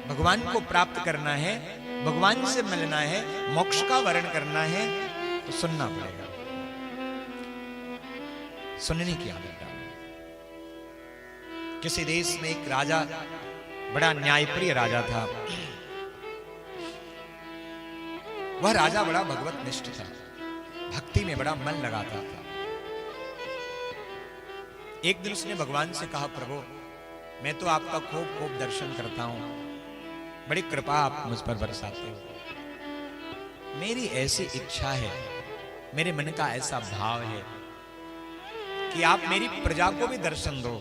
भगवान को प्राप्त करना है, भगवान से मिलना है, मोक्ष का वर्ण करना है, तो सुनना पड़ेगा। सुनने की आदत डालो। किसी देश में एक राजा, बड़ा न्यायप्रिय राजा था। वह राजा बड़ा भगवत निष्ठ था, भक्ति में बड़ा मन लगाता था। एक दिन उसने भगवान से कहा, प्रभु मैं तो आपका खूब खूब दर्शन करता हूं, बड़ी कृपा आप मुझ पर बरसाते हो। मेरी ऐसी इच्छा है, मेरे मन का ऐसा भाव है कि आप मेरी प्रजा को भी दर्शन दो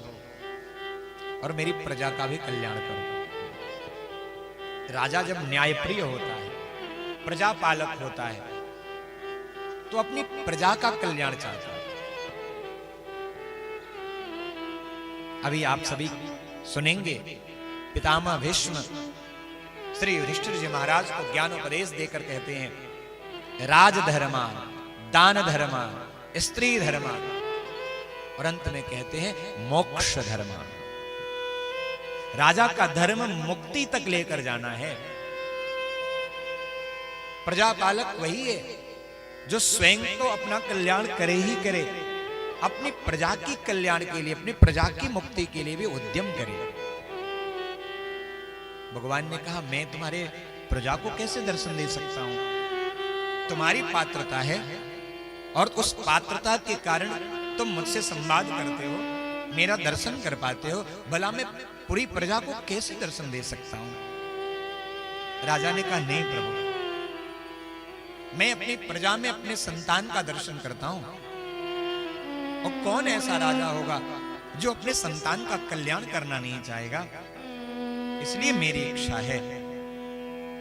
और मेरी प्रजा का भी कल्याण करो। राजा जब न्यायप्रिय होता है, प्रजा पालक होता है, तो अपनी प्रजा का कल्याण चाहता है। अभी आप सभी सुनेंगे, पितामह भीष्म श्री युधिष्ठिर जी महाराज को ज्ञानोपदेश देकर कहते हैं, राजधर्मान, दान धर्मान, स्त्री धर्मान, और अंत में कहते हैं मोक्ष धर्मान। राजा का धर्म मुक्ति तक लेकर जाना है। प्रजापालक वही है जो स्वयं तो अपना कल्याण करे ही करे, अपनी प्रजा की कल्याण के लिए, अपनी प्रजा की मुक्ति के लिए भी उद्यम करे। भगवान ने कहा, मैं तुम्हारे प्रजा को कैसे दर्शन दे सकता हूं? तुम्हारी पात्रता है और उस पात्रता के कारण तुम मुझसे संवाद करते हो, मेरा दर्शन कर पाते हो, भला मैं पूरी प्रजा को कैसे दर्शन दे सकता हूं? राजा ने कहा, नहीं प्रभु, मैं अपनी प्रजा में अपने संतान का दर्शन करता हूं। और कौन ऐसा राजा होगा जो अपने संतान का कल्याण करना नहीं चाहेगा? इसलिए मेरी इच्छा है,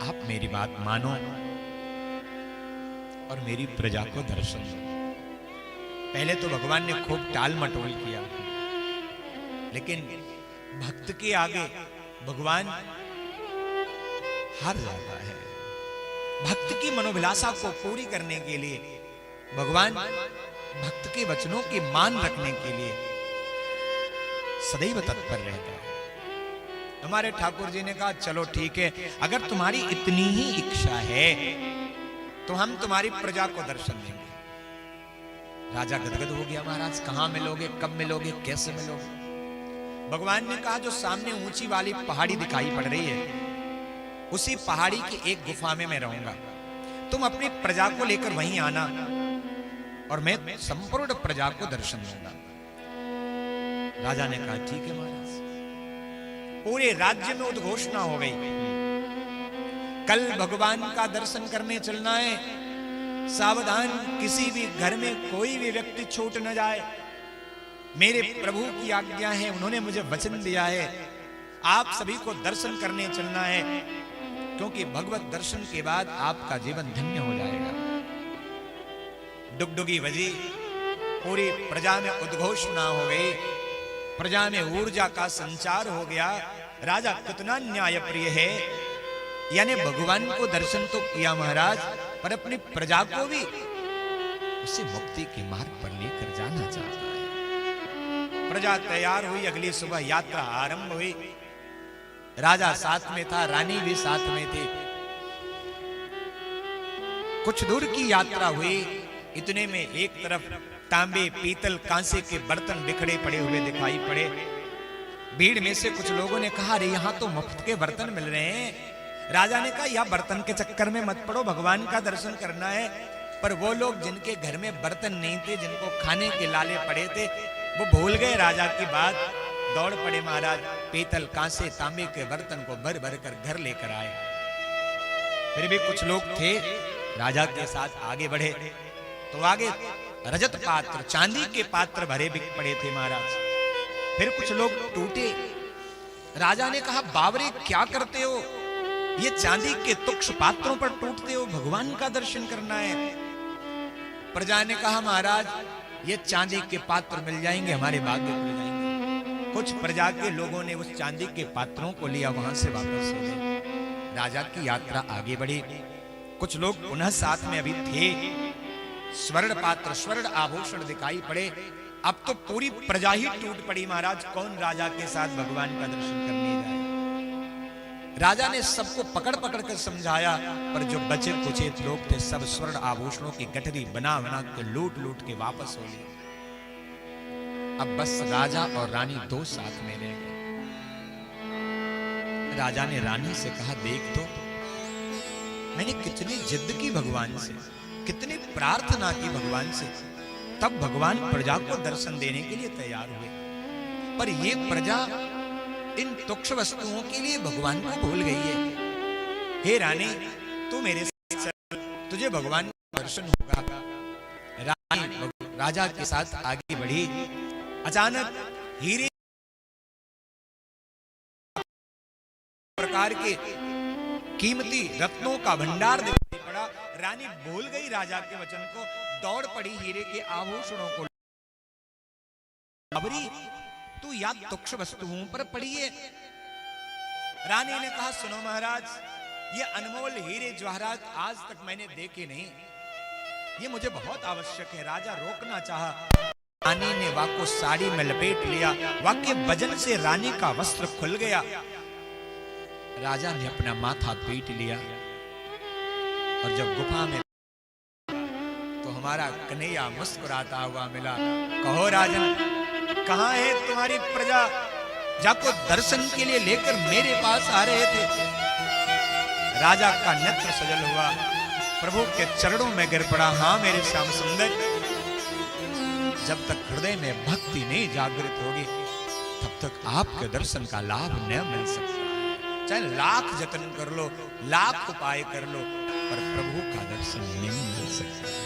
आप मेरी बात मानो और मेरी प्रजा को दर्शन दो। पहले तो भगवान ने खूब टाल मटोल किया, लेकिन भक्त के आगे भगवान हार जाता है। भक्त की मनोभिलाषा को पूरी करने के लिए भगवान भक्त के वचनों की मान रखने के लिए सदैव तत्पर रहता है। हमारे ठाकुर जी ने कहा, चलो ठीक है, अगर तुम्हारी इतनी ही इच्छा है तो हम तुम्हारी प्रजा को दर्शन देंगे। राजा गदगद हो गया, महाराज कहां मिलोगे, कब मिलोगे, कैसे मिलोगे? भगवान ने कहा, जो सामने ऊंची वाली पहाड़ी दिखाई पड़ रही है, उसी पहाड़ी की एक गुफा में मैं रहूंगा। तुम अपनी प्रजा को लेकर वहीं आना और मैं संपूर्ण प्रजा को दर्शन दूंगा। राजा ने कहा, ठीक है महाराज। पूरे राज्य में उद्घोषणा हो गई, कल भगवान का दर्शन करने चलना है, सावधान, किसी भी घर में कोई भी व्यक्ति छूट न जाए। मेरे प्रभु की आज्ञा है, उन्होंने मुझे वचन दिया है, आप सभी को दर्शन करने चलना है, क्योंकि भगवत दर्शन के बाद आपका जीवन धन्य हो जाएगा। डुगडुगी बजी, पूरी प्रजा में उद्घोषणा हो गई, प्रजा में ऊर्जा का संचार हो गया। राजा कितना न्यायप्रिय है, यानी भगवान को दर्शन तो किया महाराज, पर अपनी प्रजा को भी उसे मुक्ति के मार्ग पर लेकर जाना चाहता है। प्रजा तैयार हुई, अगली सुबह यात्रा आरंभ हुई। राजा साथ में था, रानी भी साथ में थी। कुछ दूर की यात्रा हुई, इतने में एक तरफ तांबे, पीतल, कांसे के बर्तन बिखरे पड़े हुए दिखाई पड़े। भीड़ में से कुछ लोगों ने कहा, अरे यहां तो मुफ्त के बर्तन मिल रहे हैं। राजा ने कहा, यह बर्तन के चक्कर में मत पड़ो, भगवान का दर्शन करना है। पर वो लोग जिनके घर में बर्तन नहीं थे, जिनको खाने के लाले पड़े थे, वो भूल गए राजा की बात, दौड़ पड़े महाराज, पीतल, कांसे, तांबे के बर्तन को भर भर कर घर लेकर आए। फिर भी कुछ लोग थे राजा के साथ आगे बढ़े, तो आगे रजत पात्र, चांदी के पात्र भरे बिक पड़े थे महाराज। फिर कुछ लोग टूटे। राजा ने कहा, बावरे क्या करते हो, ये चांदी के तुक्ष पात्रों पर टूटते हो, भगवान का दर्शन करना है। प्रजा ने कहा, महाराज ये चांदी के पात्र मिल जाएंगे, हमारे भाग्य खुल जाएंगे। कुछ प्रजा के लोगों ने उस चांदी के पात्रों को लिया, वहां से वापस हो गए। राजा की यात्रा आगे बढ़ी। कुछ लोग पुनः साथ में अभी थे। स्वर्ण पात्र, स्वर्ण आभूषण दिखाई पड़े। अब तो पूरी प्रजा ही टूट पड़ी महाराज, कौन राजा के साथ भगवान का दर्शन करने जाए। राजा ने सबको पकड़ पकड़ कर समझाया, पर जो बचे कुचे लोग थे सब स्वर्ण आभूषणों की गठरी बना बना के लूट लूट के वापस हो लिए। अब बस राजा और रानी दो साथ में रह गए। राजा ने रानी से कहा, देख तो मैंने कितनी जिद की भगवान से, कितनी प्रार्थना की भगवान से, तब भगवान प्रजा को दर्शन देने के लिए तैयार हुए, पर ये प्रजा इन तुच्छ वस्तुओं के लिए भगवान को भूल गई है। हे रानी, तू मेरे साथ चल, तुझे भगवान का दर्शन होगा। रानी राजा के साथ आगे बढ़ी। अचानक हीरे प्रकार के कीमती रत्नों का भंडार दिखाई पड़ा। रानी भूल गई राजा के वचन को, दौड़ पड़ी हीरे के आभूषणों को। अबरी, तू या तुच्छ वस्तुओं पर पड़ी है। रानी ने कहा, सुनो महाराज, ये अनमोल हीरे जवाहरात आज तक मैंने देखे नहीं, ये मुझे बहुत आवश्यक है। राजा रोकना चाहा, रानी ने वाको साड़ी में लपेट लिया। वाके वजन से रानी का वस्त्र खुल गया। राजा ने अपना माथा पीट लिया और जब गुफा में तो हमारा कन्हैया मुस्कुराता हुआ मिला। कहो राजन, कहां है तुम्हारी प्रजा, जाको दर्शन के लिए लेकर मेरे पास आ रहे थे। राजा का नेत्र सजल हुआ, प्रभु के चरणों में गिर पड़ा। हाँ मेरे श्याम सुंदर, जब तक हृदय में भक्ति नहीं जागृत होगी तब तक आपके दर्शन का लाभ न मिल सकता। चाहे लाख जतन कर लो, लाख उपाय कर लो, पर प्रभु का दर्शन नहीं मिल सकता।